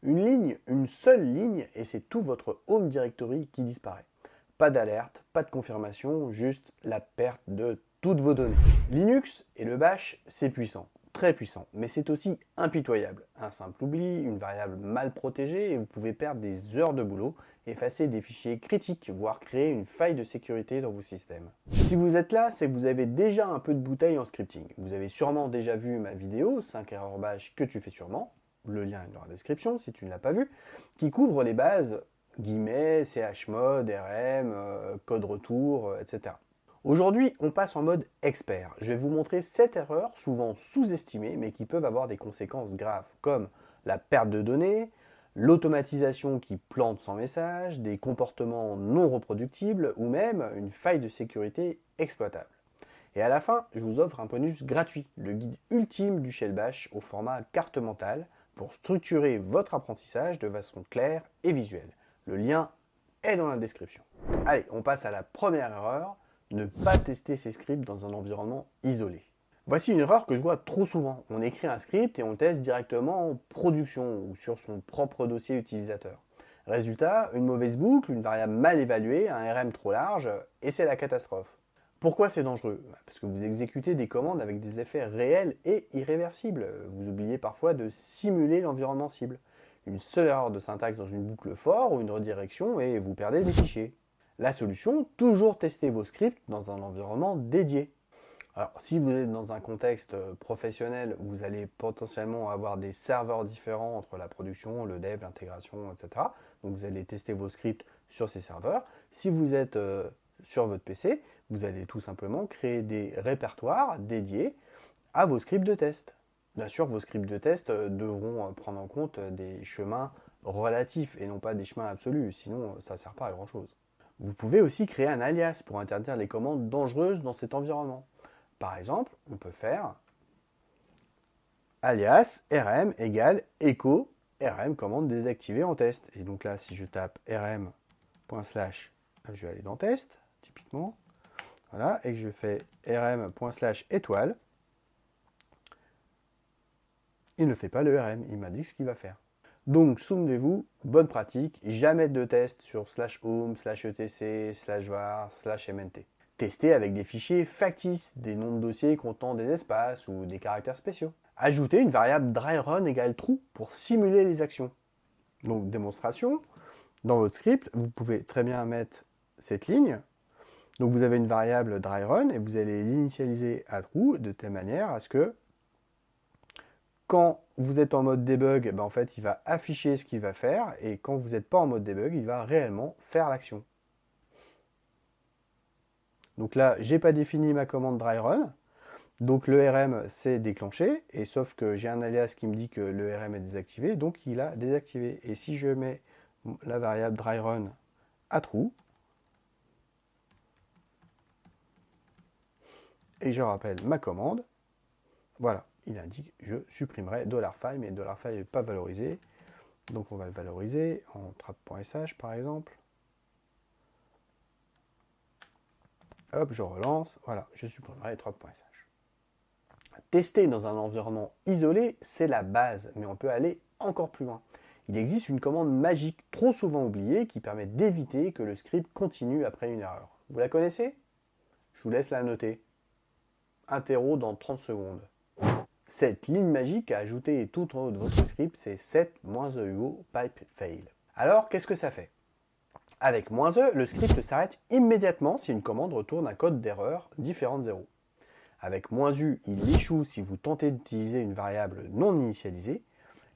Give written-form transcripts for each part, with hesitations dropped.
Une ligne, une seule ligne, et c'est tout votre Home Directory qui disparaît. Pas d'alerte, pas de confirmation, juste la perte de toutes vos données. Linux et le bash, c'est puissant, très puissant, mais c'est aussi impitoyable. Un simple oubli, une variable mal protégée, et vous pouvez perdre des heures de boulot, effacer des fichiers critiques, voire créer une faille de sécurité dans vos systèmes. Si vous êtes là, c'est que vous avez déjà un peu de bouteille en scripting. Vous avez sûrement déjà vu ma vidéo 5 erreurs bash que tu fais sûrement, le lien est dans la description si tu ne l'as pas vu, qui couvre les bases guillemets, chmod, rm, code retour, etc. Aujourd'hui, on passe en mode expert. Je vais vous montrer 7 erreurs, souvent sous-estimées, mais qui peuvent avoir des conséquences graves, comme la perte de données, l'automatisation qui plante sans message, des comportements non reproductibles, ou même une faille de sécurité exploitable. Et à la fin, je vous offre un bonus gratuit, le guide ultime du shell bash au format carte mentale, pour structurer votre apprentissage de façon claire et visuelle. Le lien est dans la description. Allez, on passe à la première erreur, ne pas tester ses scripts dans un environnement isolé. Voici une erreur que je vois trop souvent. On écrit un script et on le teste directement en production ou sur son propre dossier utilisateur. Résultat, une mauvaise boucle, une variable mal évaluée, un RM trop large, et c'est la catastrophe. Pourquoi c'est dangereux? Parce que vous exécutez des commandes avec des effets réels et irréversibles. Vous oubliez parfois de simuler l'environnement cible. Une seule erreur de syntaxe dans une boucle for ou une redirection et vous perdez des fichiers. La solution, toujours tester vos scripts dans un environnement dédié. Alors, si vous êtes dans un contexte professionnel, vous allez potentiellement avoir des serveurs différents entre la production, le dev, l'intégration, etc. Donc, vous allez tester vos scripts sur ces serveurs. Si vous êtes sur votre PC, vous allez tout simplement créer des répertoires dédiés à vos scripts de test. Bien sûr, vos scripts de test devront prendre en compte des chemins relatifs et non pas des chemins absolus, sinon ça ne sert pas à grand chose. Vous pouvez aussi créer un alias pour interdire les commandes dangereuses dans cet environnement. Par exemple, on peut faire alias rm égale echo rm commande désactivée en test. Et donc là, si je tape rm./ je vais aller dans test, typiquement, voilà, et que je fais rm./ étoile, il ne fait pas le rm, il m'indique ce qu'il va faire. Donc, souvenez-vous, bonne pratique, jamais de test sur /home, /etc, /var, /mnt. Testez avec des fichiers factices, des noms de dossiers contenant des espaces ou des caractères spéciaux. Ajoutez une variable dry_run égale true pour simuler les actions. Donc, démonstration, dans votre script, vous pouvez très bien mettre cette ligne. Donc, vous avez une variable dry_run et vous allez l'initialiser à true de telle manière à ce que quand vous êtes en mode debug, ben en fait, il va afficher ce qu'il va faire, et quand vous n'êtes pas en mode debug, il va réellement faire l'action. Donc là, je n'ai pas défini ma commande dry_run, donc le RM s'est déclenché, et sauf que j'ai un alias qui me dit que le RM est désactivé, donc il a désactivé. Et si je mets la variable dry_run à true, et je rappelle ma commande, voilà. Il indique je supprimerai $file, mais $file n'est pas valorisé. Donc on va le valoriser en trap.sh par exemple. Hop, je relance, voilà, je supprimerai trap.sh. Tester dans un environnement isolé, c'est la base, mais on peut aller encore plus loin. Il existe une commande magique trop souvent oubliée qui permet d'éviter que le script continue après une erreur. Vous la connaissez? Je vous laisse la noter. Interro dans 30 secondes. Cette ligne magique à ajouter tout en haut de votre script, c'est set-e pipe fail. Alors, qu'est-ce que ça fait? Avec -e, le script s'arrête immédiatement si une commande retourne un code d'erreur différent de 0. Avec -u, il échoue si vous tentez d'utiliser une variable non initialisée.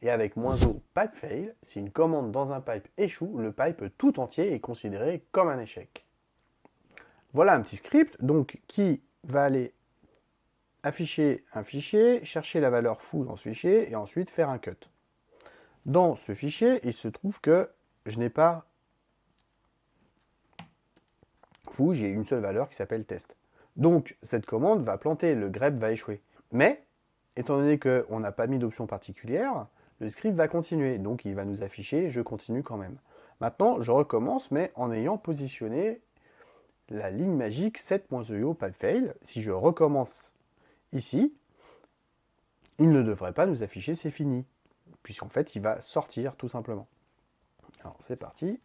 Et avec -o pipe fail, si une commande dans un pipe échoue, le pipe tout entier est considéré comme un échec. Voilà un petit script donc qui va aller afficher un fichier, chercher la valeur foo dans ce fichier et ensuite faire un cut. Dans ce fichier, il se trouve que je n'ai pas foo, j'ai une seule valeur qui s'appelle test. Donc cette commande va planter, le grep va échouer. Mais, étant donné qu'on n'a pas mis d'option particulière, le script va continuer, donc il va nous afficher je continue quand même. Maintenant, je recommence, mais en ayant positionné la ligne magique set.eo pipe fail. Si je recommence ici, il ne devrait pas nous afficher c'est fini. puisqu'en fait, il va sortir tout simplement. Alors, c'est parti.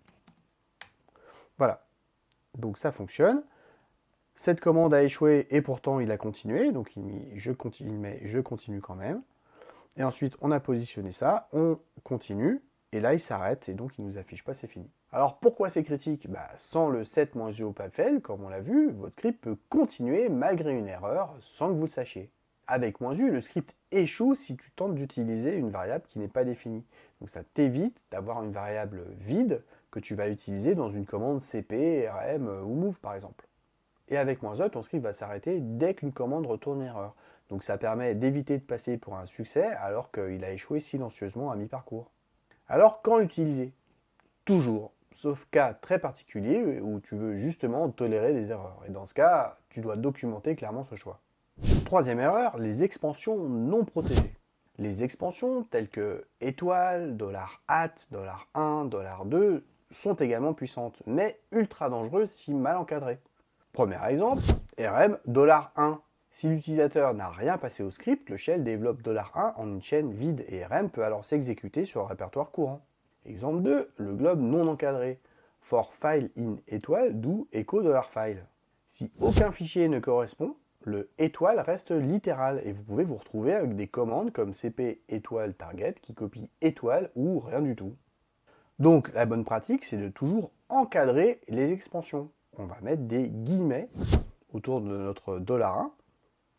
Voilà. Donc, ça fonctionne. Cette commande a échoué et pourtant, il a continué. Donc, il met je continue quand même. Et ensuite, on a positionné ça, on continue. Et là, il s'arrête et donc, il ne nous affiche pas, c'est fini. Alors, pourquoi c'est critique? Sans le set-u au pape-fail, comme on l'a vu, votre script peut continuer malgré une erreur sans que vous le sachiez. Avec -u, le script échoue si tu tentes d'utiliser une variable qui n'est pas définie. Donc ça t'évite d'avoir une variable vide que tu vas utiliser dans une commande cp, rm ou move par exemple. Et avec -e, ton script va s'arrêter dès qu'une commande retourne erreur. Donc ça permet d'éviter de passer pour un succès alors qu'il a échoué silencieusement à mi-parcours. Alors quand l'utiliser? Toujours, sauf cas très particulier où tu veux justement tolérer des erreurs. Et dans ce cas, tu dois documenter clairement ce choix. Troisième erreur, les expansions non protégées. Les expansions telles que étoile, $@, $1, $2 sont également puissantes, mais ultra dangereuses si mal encadrées. Premier exemple, rm $1. Si l'utilisateur n'a rien passé au script, le shell développe $1 en une chaîne vide et rm peut alors s'exécuter sur le répertoire courant. Exemple 2, le globe non encadré. For file in étoile, do echo $file. Si aucun fichier ne correspond, le étoile reste littéral et vous pouvez vous retrouver avec des commandes comme cp étoile target qui copie étoile ou rien du tout. Donc la bonne pratique, c'est de toujours encadrer les expansions. On va mettre des guillemets autour de notre $1.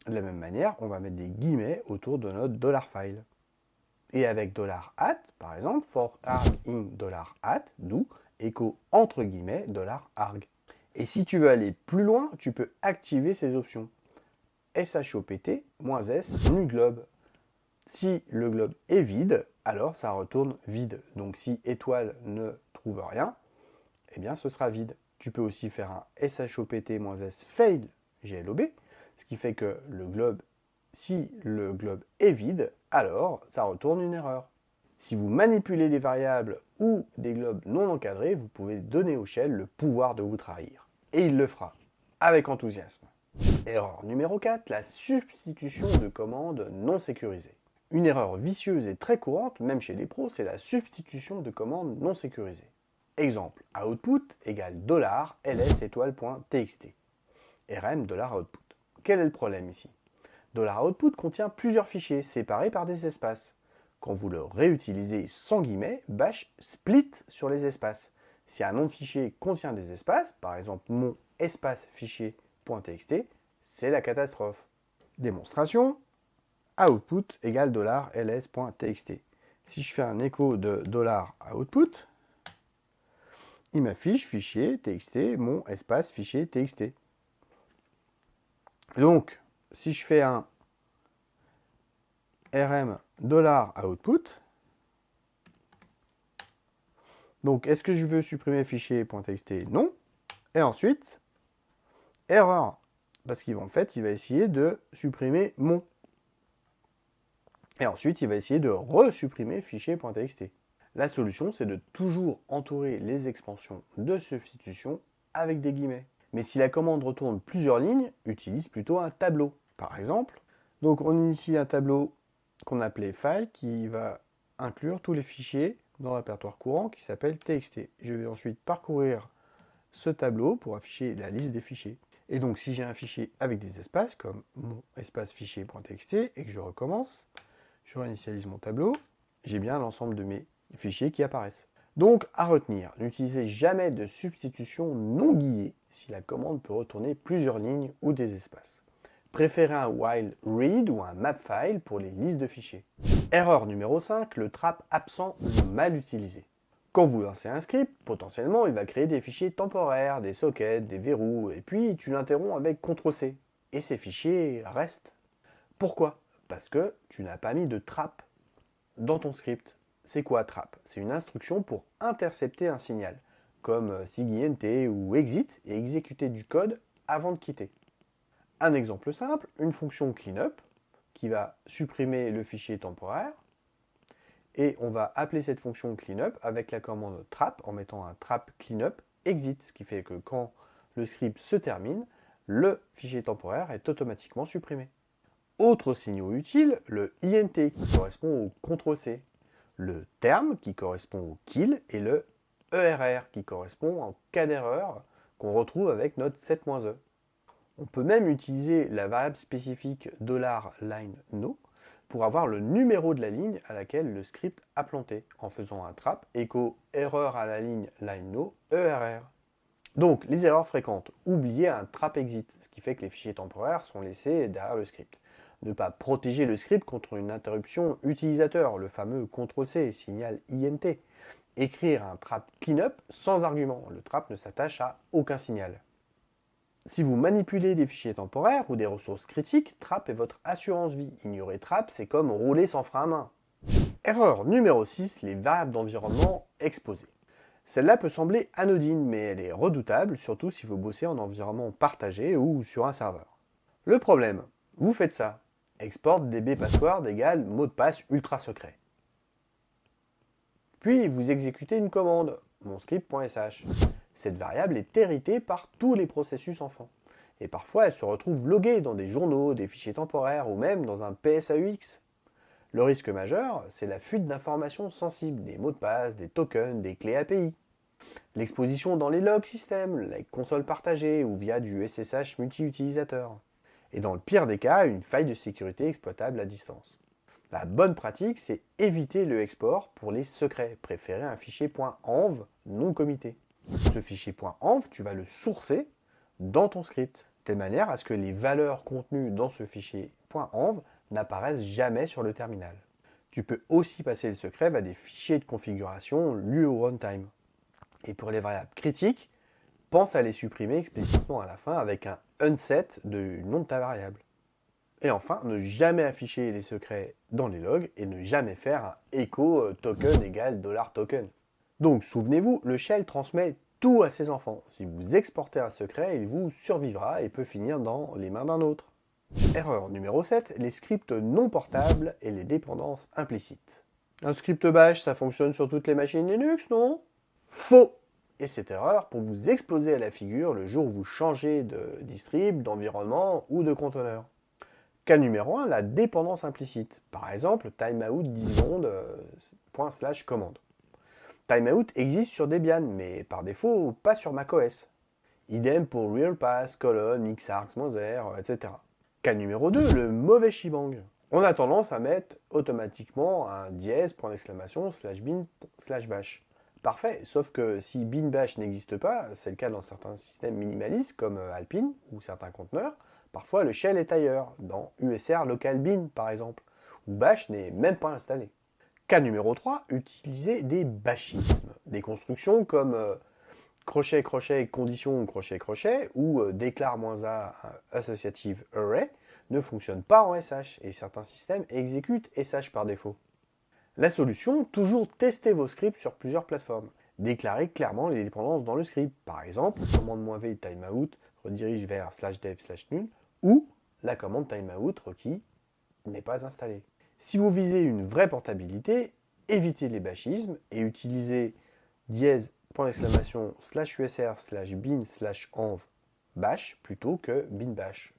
De la même manière, on va mettre des guillemets autour de notre $file. Et avec $@, par exemple, for arg in $@, do echo entre guillemets $arg. Et si tu veux aller plus loin, tu peux activer ces options. shopt -s nu globe. Si le globe est vide, alors ça retourne vide. Donc si étoile ne trouve rien, eh bien ce sera vide. Tu peux aussi faire un shopt-s fail glob, ce qui fait que si le globe est vide, alors ça retourne une erreur. Si vous manipulez des variables ou des globes non encadrés, vous pouvez donner au shell le pouvoir de vous trahir. Et il le fera, avec enthousiasme. Erreur numéro 4, la substitution de commandes non sécurisées. Une erreur vicieuse et très courante, même chez les pros, c'est la substitution de commandes non sécurisées. Exemple, output égale $ls étoile.txt. rm $output. Quel est le problème ici? $output contient plusieurs fichiers séparés par des espaces. Quand vous le réutilisez sans guillemets, bash split sur les espaces. Si un nom de fichier contient des espaces, par exemple mon espace fichier.txt, c'est la catastrophe. Démonstration, output égale $ls.txt. Si je fais un écho de $output, il m'affiche fichier txt, mon espace fichier txt. Donc, si je fais un rm $output, donc est-ce que je veux supprimer fichier.txt? Non. Et ensuite, erreur, parce qu'il va essayer de supprimer mon. Et ensuite, il va essayer de resupprimer fichier.txt. La solution, c'est de toujours entourer les expansions de substitution avec des guillemets. Mais si la commande retourne plusieurs lignes, utilise plutôt un tableau. Par exemple, donc on initie un tableau qu'on appelait file qui va inclure tous les fichiers dans le répertoire courant qui s'appelle txt. Je vais ensuite parcourir ce tableau pour afficher la liste des fichiers. Et donc si j'ai un fichier avec des espaces comme mon espace fichier.txt et que je recommence, je réinitialise mon tableau, j'ai bien l'ensemble de mes fichiers qui apparaissent. Donc à retenir, n'utilisez jamais de substitution non guiée si la commande peut retourner plusieurs lignes ou des espaces. Préférez un while read ou un mapfile pour les listes de fichiers. Erreur numéro 5, le trap absent ou mal utilisé. Quand vous lancez un script, potentiellement il va créer des fichiers temporaires, des sockets, des verrous, et puis tu l'interromps avec CTRL-C. Et ces fichiers restent. Pourquoi? Parce que tu n'as pas mis de trap dans ton script. C'est quoi trap? C'est une instruction pour intercepter un signal, comme sigint ou exit, et exécuter du code avant de quitter. Un exemple simple, une fonction cleanup qui va supprimer le fichier temporaire, et on va appeler cette fonction cleanup avec la commande trap en mettant un trap cleanup exit, ce qui fait que quand le script se termine, le fichier temporaire est automatiquement supprimé. Autre signaux utile, le int qui correspond au CTRL-C. le terme qui correspond au kill et le ERR qui correspond en cas d'erreur qu'on retrouve avec notre 7-e. On peut même utiliser la variable spécifique $line_no pour avoir le numéro de la ligne à laquelle le script a planté en faisant un trap echo erreur à la ligne line_no ERR. Donc les erreurs fréquentes, oubliez un trap exit, ce qui fait que les fichiers temporaires sont laissés derrière le script. Ne pas protéger le script contre une interruption utilisateur, le fameux CTRL-C, signal INT. Écrire un trap cleanup sans argument, le trap ne s'attache à aucun signal. Si vous manipulez des fichiers temporaires ou des ressources critiques, trap est votre assurance vie. Ignorer trap, c'est comme rouler sans frein à main. Erreur numéro 6, les variables d'environnement exposées. Celle-là peut sembler anodine, mais elle est redoutable, surtout si vous bossez en environnement partagé ou sur un serveur. Le problème, vous faites ça. Export dbpassword égale mot de passe ultra secret. Puis vous exécutez une commande, monscript.sh. Cette variable est héritée par tous les processus enfants. Et parfois elle se retrouve loguée dans des journaux, des fichiers temporaires ou même dans un PSAUX. Le risque majeur, c'est la fuite d'informations sensibles, des mots de passe, des tokens, des clés API. L'exposition dans les logs système, la console partagée ou via du SSH multi-utilisateur. Et dans le pire des cas, une faille de sécurité exploitable à distance. La bonne pratique, c'est éviter le export pour les secrets. Préférez un fichier .env non commité. Ce fichier .env, tu vas le sourcer dans ton script, de telle manière à ce que les valeurs contenues dans ce fichier .env n'apparaissent jamais sur le terminal. Tu peux aussi passer le secret via des fichiers de configuration lus au runtime. Et pour les variables critiques, pense à les supprimer explicitement à la fin avec un unset du nom de ta variable. Et enfin, ne jamais afficher les secrets dans les logs et ne jamais faire un echo token égale $token. Donc souvenez-vous, le shell transmet tout à ses enfants. Si vous exportez un secret, il vous survivra et peut finir dans les mains d'un autre. Erreur numéro 7, les scripts non portables et les dépendances implicites. Un script bash, ça fonctionne sur toutes les machines Linux, non? Faux! Et cette erreur pour vous exploser à la figure le jour où vous changez de distrib, d'environnement ou de conteneur. Cas numéro 1, la dépendance implicite. Par exemple, timeout 10 secondes /commande. Timeout existe sur Debian, mais par défaut, pas sur macOS. Idem pour realpass, colon, xargs, -r, etc. Cas numéro 2, le mauvais shebang. On a tendance à mettre automatiquement un dièse, /bin/bash. Parfait, sauf que si bin/bash n'existe pas, c'est le cas dans certains systèmes minimalistes comme Alpine ou certains conteneurs, parfois le shell est ailleurs, dans USR local bin par exemple, où bash n'est même pas installé. Cas numéro 3, utiliser des bashismes, des constructions comme crochet condition crochet ou déclare -a associative array ne fonctionnent pas en SH et certains systèmes exécutent SH par défaut. La solution, toujours tester vos scripts sur plusieurs plateformes. Déclarez clairement les dépendances dans le script. Par exemple, commande-v timeout redirige vers /dev/nul ou la commande timeout requis n'est pas installée. Si vous visez une vraie portabilité, évitez les bashismes et utilisez dièse /usr/bin/env bash plutôt que binbash.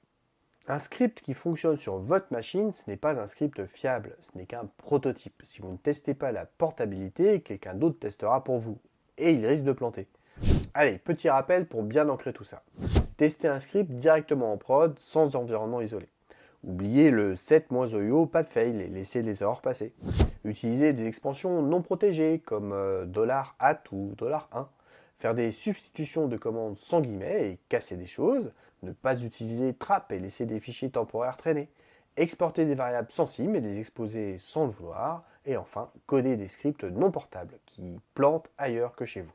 Un script qui fonctionne sur votre machine, ce n'est pas un script fiable, ce n'est qu'un prototype. Si vous ne testez pas la portabilité, quelqu'un d'autre testera pour vous. Et il risque de planter. Allez, petit rappel pour bien ancrer tout ça. Testez un script directement en prod, sans environnement isolé. Oubliez le set-oyo, pas de fail, et laissez les erreurs passer. Utilisez des expansions non protégées, comme $@ ou $1. Faire des substitutions de commandes sans guillemets et casser des choses. Ne pas utiliser trap et laisser des fichiers temporaires traîner. Exporter des variables sensibles et les exposer sans le vouloir. Et enfin, coder des scripts non portables qui plantent ailleurs que chez vous.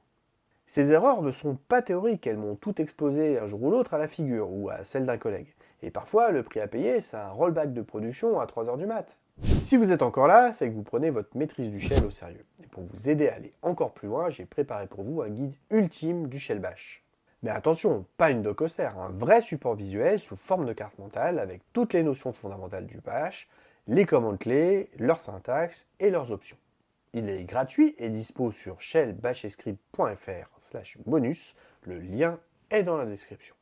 Ces erreurs ne sont pas théoriques, elles m'ont tout explosé un jour ou l'autre à la figure ou à celle d'un collègue. Et parfois, le prix à payer, c'est un rollback de production à 3h du mat'. Si vous êtes encore là, c'est que vous prenez votre maîtrise du shell au sérieux. Et pour vous aider à aller encore plus loin, j'ai préparé pour vous un guide ultime du shell bash. Mais attention, pas une doc austère, un vrai support visuel sous forme de carte mentale avec toutes les notions fondamentales du bash, les commandes clés, leur syntaxe et leurs options. Il est gratuit et dispo sur shellbashscript.fr/bonus, le lien est dans la description.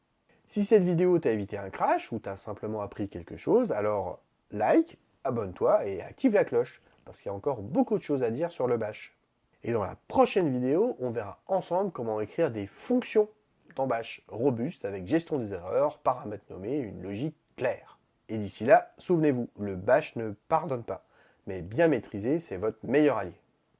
Si cette vidéo t'a évité un crash ou t'as simplement appris quelque chose, alors like, abonne-toi et active la cloche. parce qu'il y a encore beaucoup de choses à dire sur le bash. Et dans la prochaine vidéo, on verra ensemble comment écrire des fonctions dans bash robustes avec gestion des erreurs, paramètres nommés, une logique claire. Et d'ici là, souvenez-vous, le bash ne pardonne pas, mais bien maîtrisé, c'est votre meilleur allié.